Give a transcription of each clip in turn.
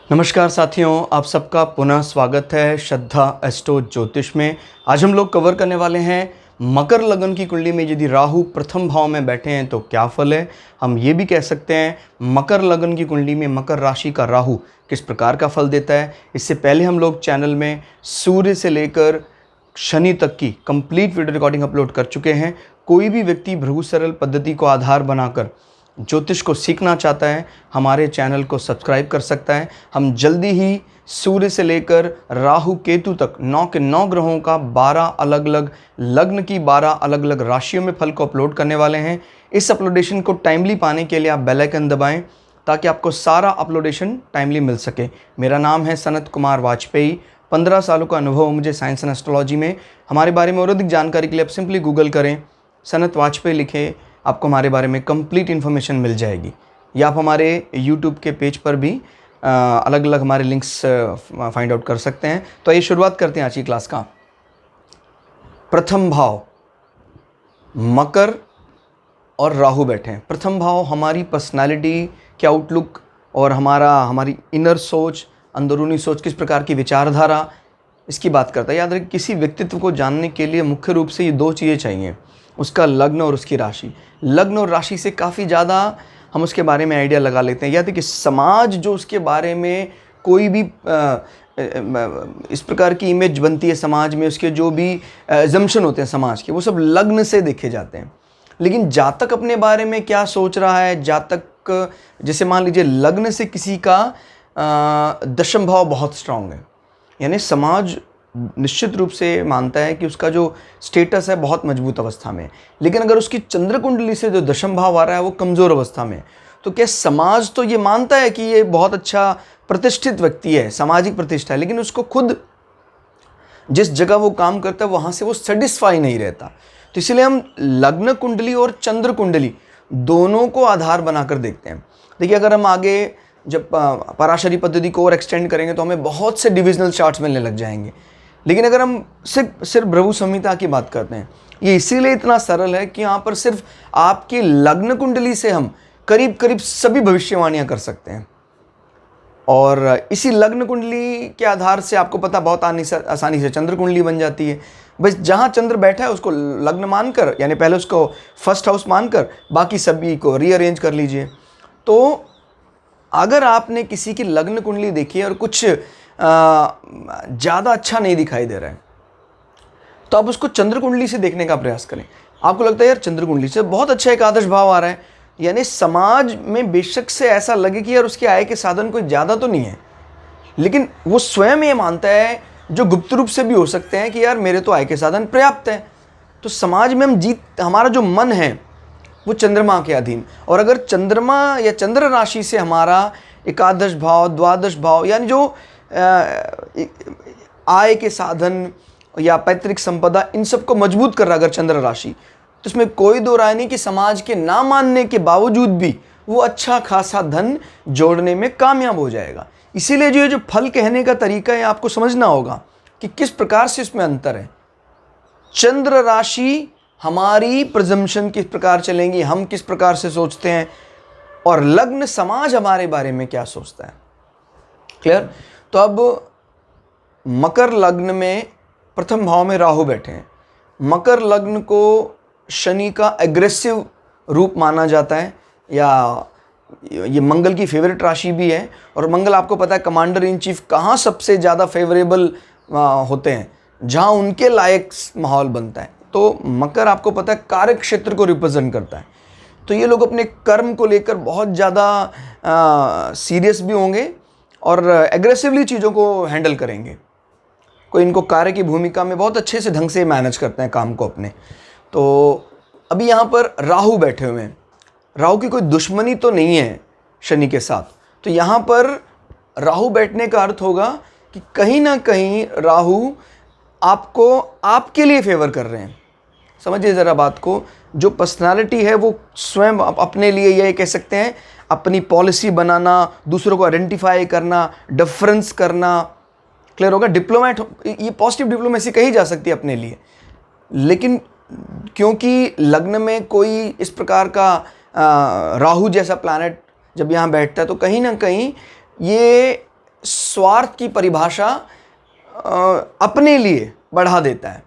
नमस्कार साथियों, आप सबका पुनः स्वागत है श्रद्धा एस्ट्रो ज्योतिष में। आज हम लोग कवर करने वाले हैं मकर लगन की कुंडली में यदि राहु प्रथम भाव में बैठे हैं तो क्या फल है। हम ये भी कह सकते हैं मकर लगन की कुंडली में मकर राशि का राहु किस प्रकार का फल देता है। इससे पहले हम लोग चैनल में सूर्य से लेकर शनि तक की कंप्लीट वीडियो रिकॉर्डिंग अपलोड कर चुके हैं। कोई भी व्यक्ति भृगु सरल पद्धति को आधार बनाकर ज्योतिष को सीखना चाहता है, हमारे चैनल को सब्सक्राइब कर सकता है। हम जल्दी ही सूर्य से लेकर राहु केतु तक 9 के 9 ग्रहों का 12 अलग अलग लग्न की 12 अलग अलग राशियों में फल को अपलोड करने वाले हैं। इस अपलोडेशन को टाइमली पाने के लिए आप बेल आइकन दबाएं ताकि आपको सारा अपलोडेशन टाइमली मिल सके। मेरा नाम है सनत कुमार वाजपेयी। 15 सालों का अनुभव मुझे साइंस एंड एस्ट्रोलॉजी में। हमारे बारे में और अधिक जानकारी के लिए आप सिंपली गूगल करें, सनत वाजपेयी लिखें, आपको हमारे बारे में कंप्लीट इन्फॉर्मेशन मिल जाएगी। या आप हमारे यूट्यूब के पेज पर भी अलग अलग हमारे लिंक्स फाइंड आउट कर सकते हैं। तो आइए शुरुआत करते हैं आज की क्लास का। प्रथम भाव मकर और राहु बैठे हैं। प्रथम भाव हमारी पर्सनालिटी के आउटलुक और हमारी इनर सोच, अंदरूनी सोच, किस प्रकार की विचारधारा, इसकी बात करता है। याद रखिए, किसी व्यक्तित्व को जानने के लिए मुख्य रूप से ये दो चीज़ें चाहिए, उसका लग्न और उसकी राशि। लग्न और राशि से काफ़ी ज़्यादा हम उसके बारे में आइडिया लगा लेते हैं। याद है कि समाज जो उसके बारे में कोई भी इस प्रकार की इमेज बनती है समाज में, उसके जो भी एजम्पशन होते हैं समाज के, वो सब लग्न से देखे जाते हैं। लेकिन जातक अपने बारे में क्या सोच रहा है, जातक जैसे मान लीजिए लग्न से किसी का दशम भाव बहुत स्ट्रांग है, यानी समाज निश्चित रूप से मानता है कि उसका जो स्टेटस है बहुत मजबूत अवस्था में। लेकिन अगर उसकी चंद्र कुंडली से जो दशम भाव आ रहा है वो कमज़ोर अवस्था में, तो क्या समाज तो ये मानता है कि ये बहुत अच्छा प्रतिष्ठित व्यक्ति है, सामाजिक प्रतिष्ठा है, लेकिन उसको खुद जिस जगह वो काम करता है वहाँ से वो सेटिस्फाई नहीं रहता। तो इसलिए हम लग्न कुंडली और चंद्र कुंडली दोनों को आधार बनाकर देखते हैं। देखिए, अगर हम आगे जब पराशरी पद्धति को और एक्सटेंड करेंगे तो हमें बहुत से डिविजनल चार्ट्स मिलने लग जाएंगे। लेकिन अगर हम सिर्फ भृगु संहिता की बात करते हैं, ये इसीलिए इतना सरल है कि यहाँ पर सिर्फ आपकी लग्न कुंडली से हम करीब करीब सभी भविष्यवाणियाँ कर सकते हैं। और इसी लग्न कुंडली के आधार से आपको पता बहुत आसानी से चंद्र कुंडली बन जाती है। बस जहाँ चंद्र बैठा है उसको लग्न मानकर, यानी पहले उसको फर्स्ट हाउस मानकर बाकी सभी को रीअरेंज कर लीजिए। तो अगर आपने किसी की लग्न कुंडली देखी है और कुछ ज़्यादा अच्छा नहीं दिखाई दे रहा है, तो आप उसको चंद्र कुंडली से देखने का प्रयास करें। आपको लगता है यार चंद्र कुंडली से बहुत अच्छा एकादश भाव आ रहा है, यानी समाज में बेशक से ऐसा लगे कि यार उसके आय के साधन कोई ज़्यादा तो नहीं है, लेकिन वो स्वयं ये मानता है, जो गुप्त रूप से भी हो सकते हैं, कि यार मेरे तो आय के साधन पर्याप्त है। तो समाज में हमारा जो मन है वो चंद्रमा के अधीन। और अगर चंद्रमा या चंद्र राशि से हमारा एकादश भाव, द्वादश भाव, यानी जो आय के साधन या पैतृक संपदा, इन सबको मजबूत कर रहा अगर चंद्र राशि, तो इसमें कोई दो राय नहीं कि समाज के ना मानने के बावजूद भी वो अच्छा खासा धन जोड़ने में कामयाब हो जाएगा। इसीलिए जो फल कहने का तरीका है आपको समझना होगा कि किस प्रकार से इसमें अंतर है। चंद्र राशि हमारी प्रजम्पशन किस प्रकार चलेंगी, हम किस प्रकार से सोचते हैं, और लग्न समाज हमारे बारे में क्या सोचता है। क्लियर? तो अब मकर लग्न में प्रथम भाव में राहु बैठे हैं। मकर लग्न को शनि का एग्रेसिव रूप माना जाता है, या ये मंगल की फेवरेट राशि भी है। और मंगल आपको पता है कमांडर इन चीफ कहाँ सबसे ज़्यादा फेवरेबल होते हैं, जहाँ उनके लायक माहौल बनता है। तो मकर आपको पता है कार्य क्षेत्र को रिप्रेजेंट करता है। तो ये लोग अपने कर्म को लेकर बहुत ज़्यादा सीरियस भी होंगे और एग्रेसिवली चीज़ों को हैंडल करेंगे। कोई इनको कार्य की भूमिका में बहुत अच्छे से ढंग से मैनेज करते हैं काम को अपने। तो अभी यहाँ पर राहु बैठे हुए हैं। राहु की कोई दुश्मनी तो नहीं है शनि के साथ। तो यहाँ पर राहु बैठने का अर्थ होगा कि कहीं ना कहीं राहु आपको आपके लिए फेवर कर रहे हैं। समझिए ज़रा बात को, जो पर्सनालिटी है वो स्वयं अपने लिए, ये कह सकते हैं, अपनी पॉलिसी बनाना, दूसरों को आइडेंटिफाई करना, डिफरेंस करना। क्लियर होगा? डिप्लोमेट, ये पॉजिटिव डिप्लोमेसी कही जा सकती है अपने लिए। लेकिन क्योंकि लग्न में कोई इस प्रकार का राहु जैसा प्लैनेट जब यहाँ बैठता है, तो कहीं ना कहीं ये स्वार्थ की परिभाषा अपने लिए बढ़ा देता है।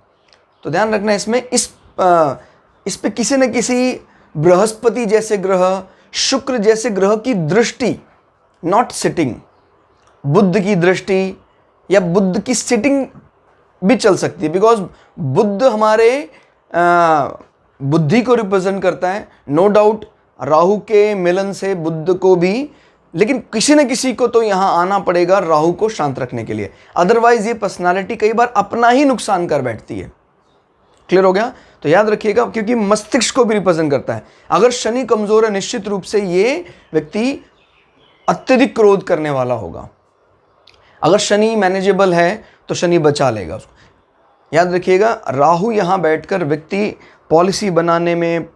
तो ध्यान रखना इसमें, इस पे किसी न किसी बृहस्पति जैसे ग्रह, शुक्र जैसे ग्रह की दृष्टि, नॉट सिटिंग, बुध की दृष्टि या बुध की सिटिंग भी चल सकती है, बिकॉज बुध हमारे बुद्धि को रिप्रेजेंट करता है। नो डाउट राहु के मिलन से बुध को भी, लेकिन किसी न किसी को तो यहां आना पड़ेगा राहु को शांत रखने के लिए, अदरवाइज ये पर्सनालिटी कई बार अपना ही नुकसान कर बैठती है। क्लियर हो गया? तो याद रखिएगा, क्योंकि मस्तिष्क को भी रिप्रेजेंट करता है। अगर शनि कमजोर है, निश्चित रूप से ये व्यक्ति अत्यधिक क्रोध करने वाला होगा। अगर शनि मैनेजेबल है तो शनि बचा लेगा उसको। याद रखिएगा, राहु यहां बैठकर व्यक्ति पॉलिसी बनाने में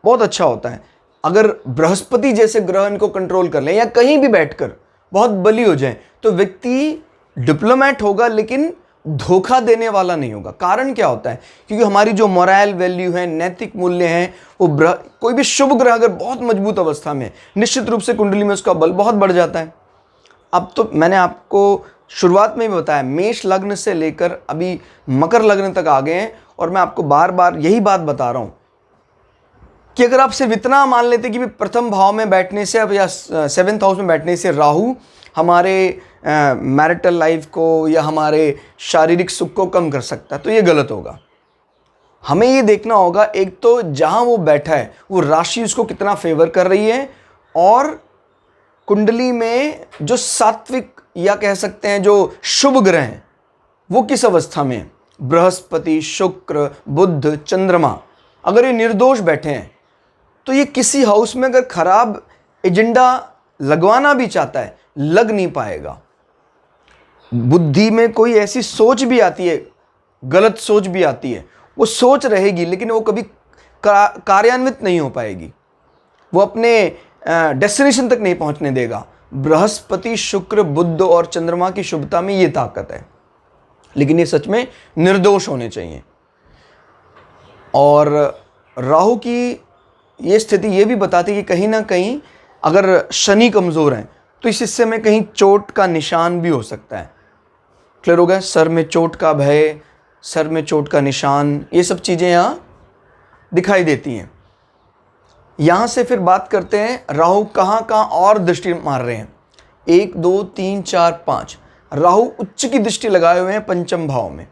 बहुत अच्छा होता है। अगर बृहस्पति जैसे ग्रह इनको कंट्रोल कर लें या कहीं भी बैठकर बहुत बली हो जाए तो व्यक्ति डिप्लोमेट होगा, लेकिन धोखा देने वाला नहीं होगा। कारण क्या होता है? क्योंकि हमारी जो मोरल वैल्यू है, नैतिक मूल्य हैं, वो कोई भी शुभ ग्रह अगर बहुत मजबूत अवस्था में, निश्चित रूप से कुंडली में उसका बल बहुत बढ़ जाता है। अब तो मैंने आपको शुरुआत में भी बताया, मेष लग्न से लेकर अभी मकर लग्न तक आ गए हैं, और मैं आपको बार बार यही बात बता रहा हूं कि अगर आप सिर्फ इतना मान लेते कि प्रथम भाव में बैठने से या 7th हाउस में बैठने से राहु हमारे मैरिटल लाइफ को या हमारे शारीरिक सुख को कम कर सकता है, तो ये गलत होगा। हमें ये देखना होगा, एक तो जहां वो बैठा है वो राशि उसको कितना फेवर कर रही है, और कुंडली में जो सात्विक या कह सकते हैं जो शुभ ग्रह हैं वो किस अवस्था में है। बृहस्पति, शुक्र, बुध, चंद्रमा अगर ये निर्दोष बैठे हैं तो ये किसी हाउस में अगर खराब एजेंडा लगवाना भी चाहता है, लग नहीं पाएगा। बुद्धि में कोई ऐसी सोच भी आती है, गलत सोच भी आती है, वो सोच रहेगी लेकिन वो कभी कार्यान्वित नहीं हो पाएगी, वो अपने डेस्टिनेशन तक नहीं पहुंचने देगा। बृहस्पति, शुक्र, बुध और चंद्रमा की शुभता में ये ताकत है, लेकिन ये सच में निर्दोष होने चाहिए। और राहु की ये स्थिति ये भी बताती है कि कहीं ना कहीं अगर शनि कमजोर है तो इस हिस्से में कहीं चोट का निशान भी हो सकता है। क्लियर हो गया? सर में चोट का भय, सर में चोट का निशान, ये सब चीजें यहाँ दिखाई देती हैं। यहां से फिर बात करते हैं राहु कहां कहां और दृष्टि मार रहे हैं। 1 2 3 4 5 राहु उच्च की दृष्टि लगाए हुए हैं पंचम भाव में।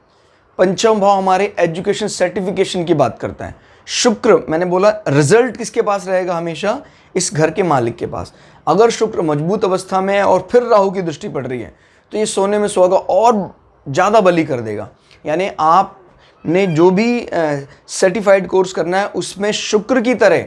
पंचम भाव हमारे एजुकेशन सर्टिफिकेशन की बात करता है। शुक्र, मैंने बोला रिजल्ट किसके पास रहेगा? हमेशा इस घर के मालिक के पास। अगर शुक्र मजबूत अवस्था में है और फिर राहु की दृष्टि पड़ रही है तो ये सोने में सुहागा और ज़्यादा बली कर देगा। यानी आपने जो भी सर्टिफाइड कोर्स करना है उसमें शुक्र की तरह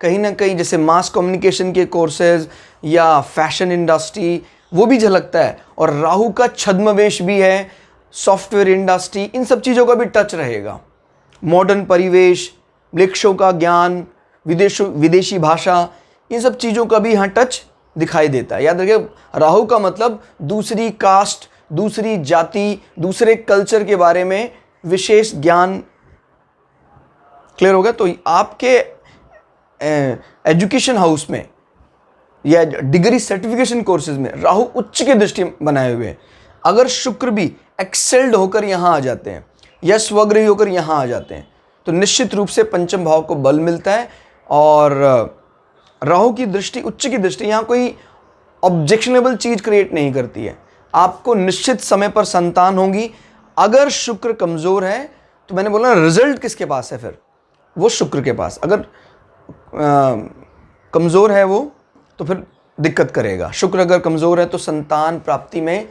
कहीं ना कहीं, जैसे मास कम्युनिकेशन के कोर्सेज या फैशन इंडस्ट्री, वो भी झलकता है। और राहु का छद्मवेश भी है, सॉफ्टवेयर इंडस्ट्री, इन सब चीज़ों का भी टच रहेगा। मॉडर्न परिवेश, वृक्षों का ज्ञान, विदेशी भाषा, इन सब चीज़ों का भी यहाँ टच दिखाई देता है। याद रखिए, राहु का मतलब दूसरी कास्ट, दूसरी जाति, दूसरे कल्चर के बारे में विशेष ज्ञान। क्लियर हो गया? तो आपके एजुकेशन हाउस में या डिग्री सर्टिफिकेशन कोर्सेज में राहु उच्च की दृष्टि बनाए हुए हैं। अगर शुक्र भी एक्सेल्ड होकर यहाँ आ जाते हैं या स्वग्रही होकर यहाँ आ जाते हैं तो निश्चित रूप से पंचम भाव को बल मिलता है। और राहु की दृष्टि, उच्च की दृष्टि, यहाँ कोई ऑब्जेक्शनेबल चीज क्रिएट नहीं करती है। आपको निश्चित समय पर संतान होगी। अगर शुक्र कमजोर है तो मैंने बोला रिजल्ट किसके पास है? फिर वो शुक्र के पास। अगर कमजोर है वो तो फिर दिक्कत करेगा। शुक्र अगर कमजोर है तो संतान प्राप्ति में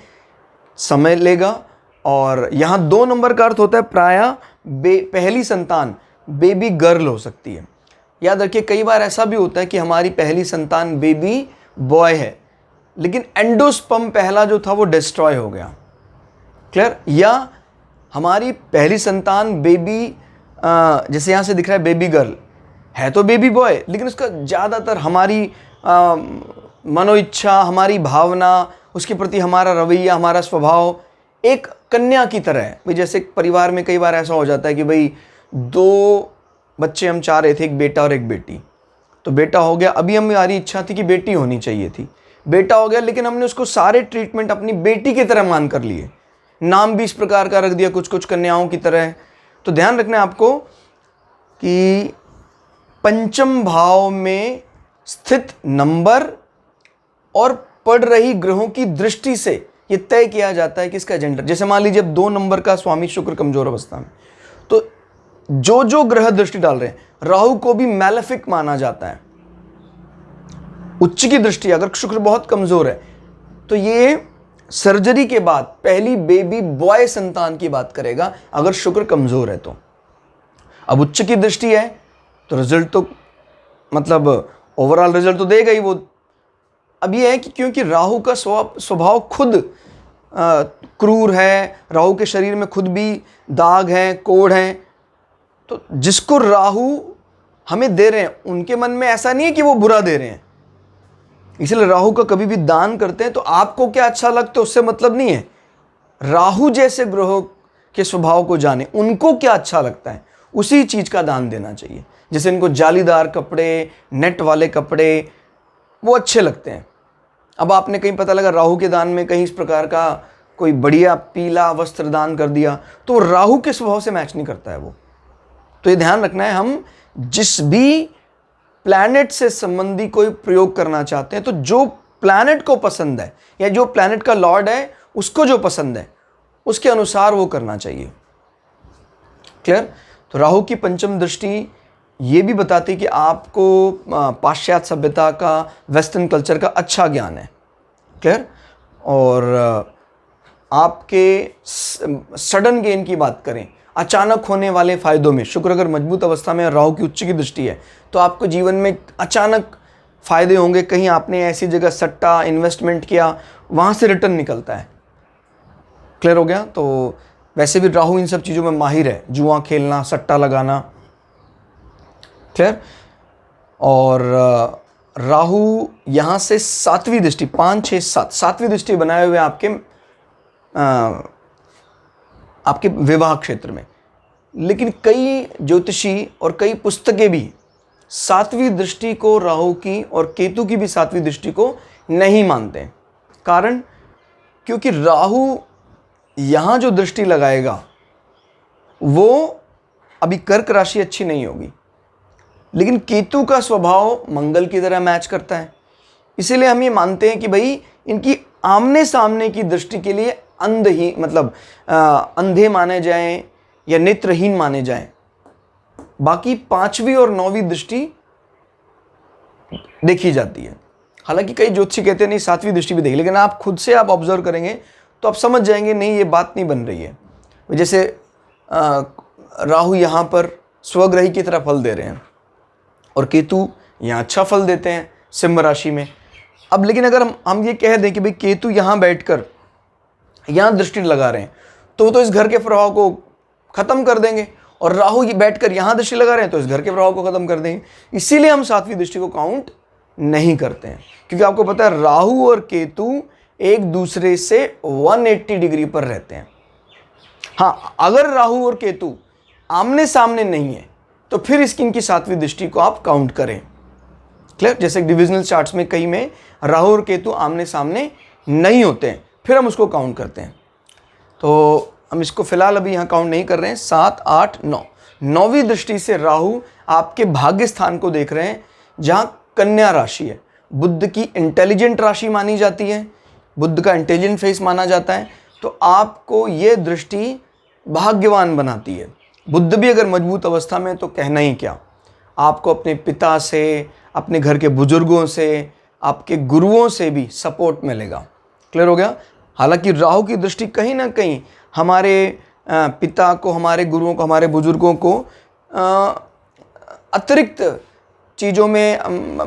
समय लेगा। और यहाँ 2 नंबर का अर्थ होता है प्रायः पहली संतान बेबी गर्ल हो सकती है। याद रखिए, कई बार ऐसा भी होता है कि हमारी पहली संतान बेबी बॉय है लेकिन एंडोस्पर्म पहला जो था वो डिस्ट्रॉय हो गया। क्लियर? या हमारी पहली संतान बेबी, जैसे यहाँ से दिख रहा है बेबी गर्ल है तो बेबी बॉय, लेकिन उसका ज़्यादातर हमारी मनोइच्छा, हमारी भावना, उसके प्रति हमारा रवैया, हमारा स्वभाव एक कन्या की तरह है। भाई जैसे परिवार में कई बार ऐसा हो जाता है कि भाई 2 बच्चे हम चाह रहे थे, एक बेटा और एक बेटी, तो बेटा हो गया, अभी हमारी इच्छा थी कि बेटी होनी चाहिए थी, बेटा हो गया लेकिन हमने उसको सारे ट्रीटमेंट अपनी बेटी की तरह मान कर लिए, नाम भी इस प्रकार का रख दिया कुछ कुछ कन्याओं की तरह। तो ध्यान रखना है आपको कि पंचम भाव में स्थित नंबर और पढ़ रही ग्रहों की दृष्टि से यह तय किया जाता है कि इसका जेंडर। जैसे मान लीजिए अब 2 नंबर का स्वामी शुक्र कमजोर अवस्था में, तो जो जो ग्रह दृष्टि डाल रहे हैं, राहु को भी मैलेफिक माना जाता है। उच्च की दृष्टि अगर शुक्र बहुत कमजोर है तो ये सर्जरी के बाद पहली बेबी बॉय संतान की बात करेगा अगर शुक्र कमजोर है तो। अब उच्च की दृष्टि है तो रिजल्ट तो मतलब ओवरऑल रिजल्ट तो देगा ही वो। अब ये है कि क्योंकि राहु का स्वभाव खुद क्रूर है, राहु के शरीर में खुद भी दाग हैं, कोढ़ हैं, तो जिसको राहु हमें दे रहे हैं उनके मन में ऐसा नहीं है कि वो बुरा दे रहे हैं। इसलिए राहु का कभी भी दान करते हैं तो आपको क्या अच्छा लगता है उससे मतलब नहीं है, राहु जैसे ग्रहों के स्वभाव को जाने, उनको क्या अच्छा लगता है उसी चीज का दान देना चाहिए। जैसे इनको जालीदार कपड़े, नेट वाले कपड़े वो अच्छे लगते हैं। अब आपने कहीं पता लगा राहु के दान में कहीं इस प्रकार का कोई बढ़िया पीला वस्त्र दान कर दिया तो राहु के स्वभाव से मैच नहीं करता है वो। तो ये ध्यान रखना है, हम जिस भी प्लैनेट से संबंधी कोई प्रयोग करना चाहते हैं तो जो प्लैनेट को पसंद है या जो प्लैनेट का लॉर्ड है उसको जो पसंद है उसके अनुसार वो करना चाहिए। क्लियर? तो राहु की पंचम दृष्टि ये भी बताती कि आपको पाश्चात्य सभ्यता का, वेस्टर्न कल्चर का अच्छा ज्ञान है। क्लियर? और आपके सडन गेन की बात करें, अचानक होने वाले फायदों में, शुक्र अगर मजबूत अवस्था में राहु की उच्च की दृष्टि है तो आपको जीवन में अचानक फायदे होंगे। कहीं आपने ऐसी जगह सट्टा इन्वेस्टमेंट किया, वहाँ से रिटर्न निकलता है। क्लियर हो गया? तो वैसे भी राहु इन सब चीज़ों में माहिर है, जुआ खेलना, सट्टा लगाना। क्लियर? और राहु यहाँ से 7वीं दृष्टि, 5, 6, 7, 7वीं दृष्टि बनाए हुए आपके विवाह क्षेत्र में। लेकिन कई ज्योतिषी और कई पुस्तकें भी 7वीं दृष्टि को, राहु की और केतु की भी 7वीं दृष्टि को नहीं मानते। कारण क्योंकि राहु यहाँ जो दृष्टि लगाएगा वो अभी कर्क राशि अच्छी नहीं होगी, लेकिन केतु का स्वभाव मंगल की तरह मैच करता है। इसीलिए हम ये मानते हैं कि भाई इनकी आमने सामने की दृष्टि के लिए अंधे माने जाएं या नेत्रहीन माने जाएं। बाकी 5वीं और 9वीं दृष्टि देखी जाती है। हालांकि कई ज्योतिषी कहते हैं नहीं 7वीं दृष्टि भी देखी, लेकिन आप खुद से आप ऑब्जर्व करेंगे तो आप समझ जाएंगे नहीं ये बात नहीं बन रही है। जैसे राहु यहाँ पर स्वग्रही की तरह फल दे रहे हैं और केतु यहाँ अच्छा फल देते हैं सिंह राशि में। अब लेकिन अगर हम ये कह दें कि भाई केतु यहाँ बैठकर यहाँ दृष्टि लगा रहे हैं तो इस घर के प्रभाव को खत्म कर देंगे, और राहु बैठकर यहाँ दृष्टि लगा रहे हैं तो इस घर के प्रभाव को खत्म कर देंगे। इसीलिए हम 7वीं दृष्टि को काउंट नहीं करते हैं, क्योंकि आपको पता है राहु और केतु एक दूसरे से 180 डिग्री पर रहते हैं। हाँ, अगर राहु और केतु आमने सामने नहीं है तो फिर इनकी 7वीं दृष्टि को आप काउंट करें। क्लियर? जैसे डिविजनल चार्ट्स में कई में राहु और केतु आमने सामने नहीं होते हैं, फिर हम उसको काउंट करते हैं। तो हम इसको फिलहाल अभी यहाँ काउंट नहीं कर रहे हैं। 7, 8, 9, 9वीं दृष्टि से राहु आपके भाग्य स्थान को देख रहे हैं, जहाँ कन्या राशि है। बुध की इंटेलिजेंट राशि मानी जाती है, बुध का इंटेलिजेंट फेस माना जाता है। तो आपको ये दृष्टि भाग्यवान बनाती है। बुध भी अगर मजबूत अवस्था में तो कहना ही क्या, आपको अपने पिता से, अपने घर के बुजुर्गों से, आपके गुरुओं से भी सपोर्ट मिलेगा। क्लियर हो गया? हालांकि राहु की दृष्टि कहीं ना कहीं हमारे पिता को, हमारे गुरुओं को, हमारे बुजुर्गों को अतिरिक्त चीज़ों में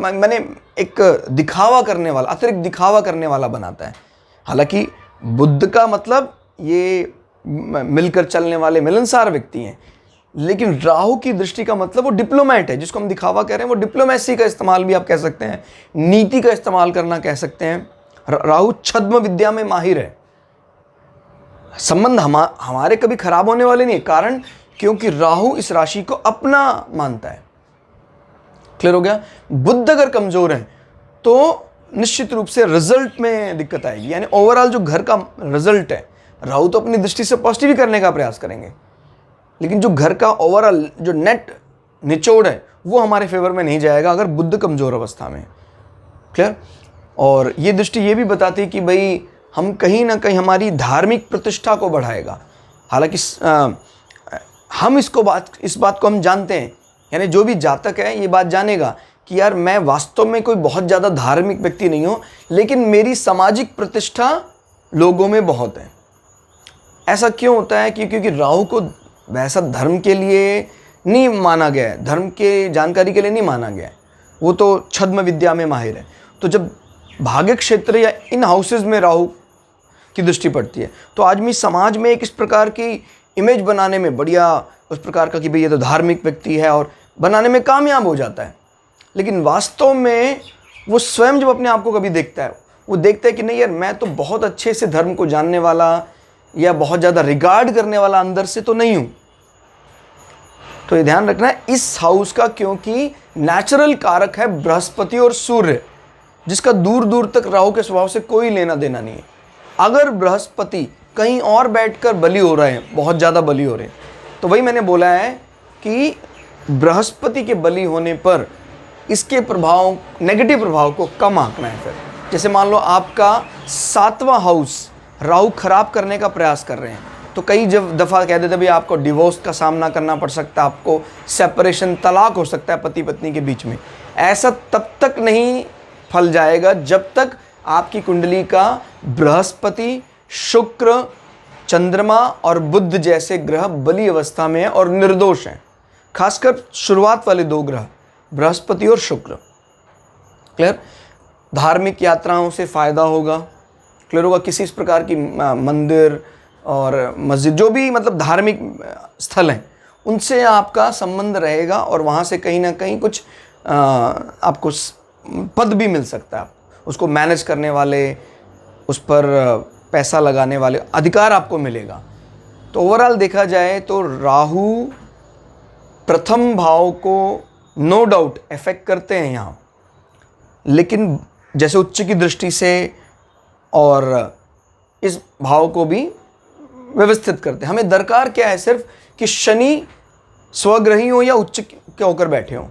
मैंने एक दिखावा करने वाला, अतिरिक्त दिखावा करने वाला बनाता है। हालांकि बुद्ध का मतलब ये मिलकर चलने वाले मिलनसार व्यक्ति हैं, लेकिन राहु की दृष्टि का मतलब वो डिप्लोमेट है, जिसको हम दिखावा कह रहे हैं। वो डिप्लोमेसी का इस्तेमाल भी आप कह सकते हैं, नीति का इस्तेमाल करना कह सकते हैं। राहु छद्म विद्या में माहिर है। संबंध हमारे कभी खराब होने वाले नहीं है, कारण क्योंकि राहु इस राशि को अपना मानता है। क्लियर हो गया? बुध अगर कमजोर है तो निश्चित रूप से रिजल्ट में दिक्कत आएगी, यानी ओवरऑल जो घर का रिजल्ट है, राहु तो अपनी दृष्टि से पॉजिटिव ही करने का प्रयास करेंगे, लेकिन जो घर का ओवरऑल जो नेट निचोड़ है वो हमारे फेवर में नहीं जाएगा अगर बुध कमजोर अवस्था में। क्लियर? और ये दृष्टि ये भी बताती है कि भाई हम कहीं ना कहीं हमारी धार्मिक प्रतिष्ठा को बढ़ाएगा। हालांकि हम इस बात को हम जानते हैं, यानी जो भी जातक है ये बात जानेगा कि यार मैं वास्तव में कोई बहुत ज़्यादा धार्मिक व्यक्ति नहीं हूँ, लेकिन मेरी सामाजिक प्रतिष्ठा लोगों में बहुत है। ऐसा क्यों होता है? क्योंकि राहु को वैसा धर्म के लिए नहीं माना गया है, धर्म के जानकारी के लिए नहीं माना गया है, वो तो छद्म विद्या में माहिर है। तो जब भाग्य क्षेत्र या इन हाउसेज में राहु की दृष्टि पड़ती है तो आदमी समाज में एक इस प्रकार की इमेज बनाने में बढ़िया उस प्रकार का कि भाई ये तो धार्मिक व्यक्ति है और बनाने में कामयाब हो जाता है। लेकिन वास्तव में वो स्वयं जब अपने आप को कभी देखता है, वो देखता है कि नहीं यार मैं तो बहुत अच्छे से धर्म को जानने वाला या बहुत ज़्यादा रिगार्ड करने वाला अंदर से तो नहीं हूँ। तो ये ध्यान रखना है इस हाउस का, क्योंकि नेचुरल कारक है बृहस्पति और सूर्य, जिसका दूर दूर तक राहु के स्वभाव से कोई लेना देना नहीं है। अगर बृहस्पति कहीं और बैठकर बली हो रहे हैं, बहुत ज़्यादा बली हो रहे हैं, तो वही मैंने बोला है कि बृहस्पति के बली होने पर इसके प्रभाव, नेगेटिव प्रभाव को कम आंकना है। फिर जैसे मान लो आपका 7वां हाउस राहु खराब करने का प्रयास कर रहे हैं, तो कई जब दफ़ा कह देते भाई आपको डिवोर्स का सामना करना पड़ सकता है, आपको सेपरेशन, तलाक हो सकता है पति पत्नी के बीच में। ऐसा तब तक नहीं फल जाएगा जब तक आपकी कुंडली का बृहस्पति, शुक्र, चंद्रमा और बुध जैसे ग्रह बली अवस्था में है और निर्दोष हैं। खासकर शुरुआत वाले 2 ग्रह बृहस्पति और शुक्र। क्लियर? धार्मिक यात्राओं से फ़ायदा होगा। क्लियर होगा? किसी इस प्रकार की मंदिर और मस्जिद, जो भी मतलब धार्मिक स्थल हैं, उनसे आपका संबंध रहेगा और वहाँ से कहीं ना कहीं कुछ आपको पद भी मिल सकता है। उसको मैनेज करने वाले, उस पर पैसा लगाने वाले अधिकार आपको मिलेगा। तो ओवरऑल देखा जाए तो राहु प्रथम भाव को नो डाउट इफेक्ट करते हैं यहाँ, लेकिन जैसे उच्च की दृष्टि से और इस भाव को भी व्यवस्थित करते हैं। हमें दरकार क्या है? सिर्फ कि शनि स्वग्रही हो या उच्च के होकर बैठे हों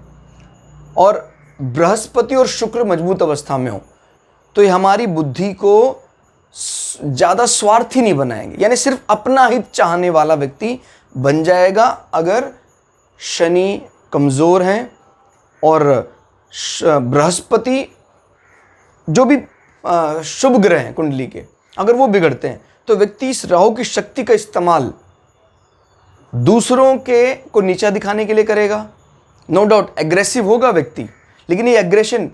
और बृहस्पति और शुक्र मजबूत अवस्था में हो, तो ये हमारी बुद्धि को ज़्यादा स्वार्थी नहीं बनाएंगे, यानी सिर्फ अपना हित चाहने वाला व्यक्ति बन जाएगा अगर शनि कमज़ोर हैं और बृहस्पति जो भी शुभ ग्रह हैं कुंडली के, अगर वो बिगड़ते हैं तो व्यक्ति इस राहु की शक्ति का इस्तेमाल दूसरों के को नीचा दिखाने के लिए करेगा। नो डाउट एग्रेसिव होगा व्यक्ति, लेकिन ये एग्रेशन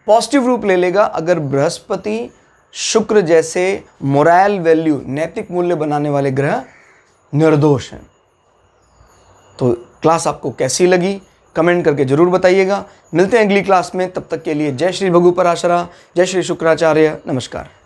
पॉजिटिव रूप ले लेगा अगर बृहस्पति, शुक्र जैसे मोरल वैल्यू, नैतिक मूल्य बनाने वाले ग्रह निर्दोष हैं। तो क्लास आपको कैसी लगी कमेंट करके जरूर बताइएगा। मिलते हैं अगली क्लास में, तब तक के लिए जय श्री भगु पराशरा, जय श्री शुक्राचार्य, नमस्कार।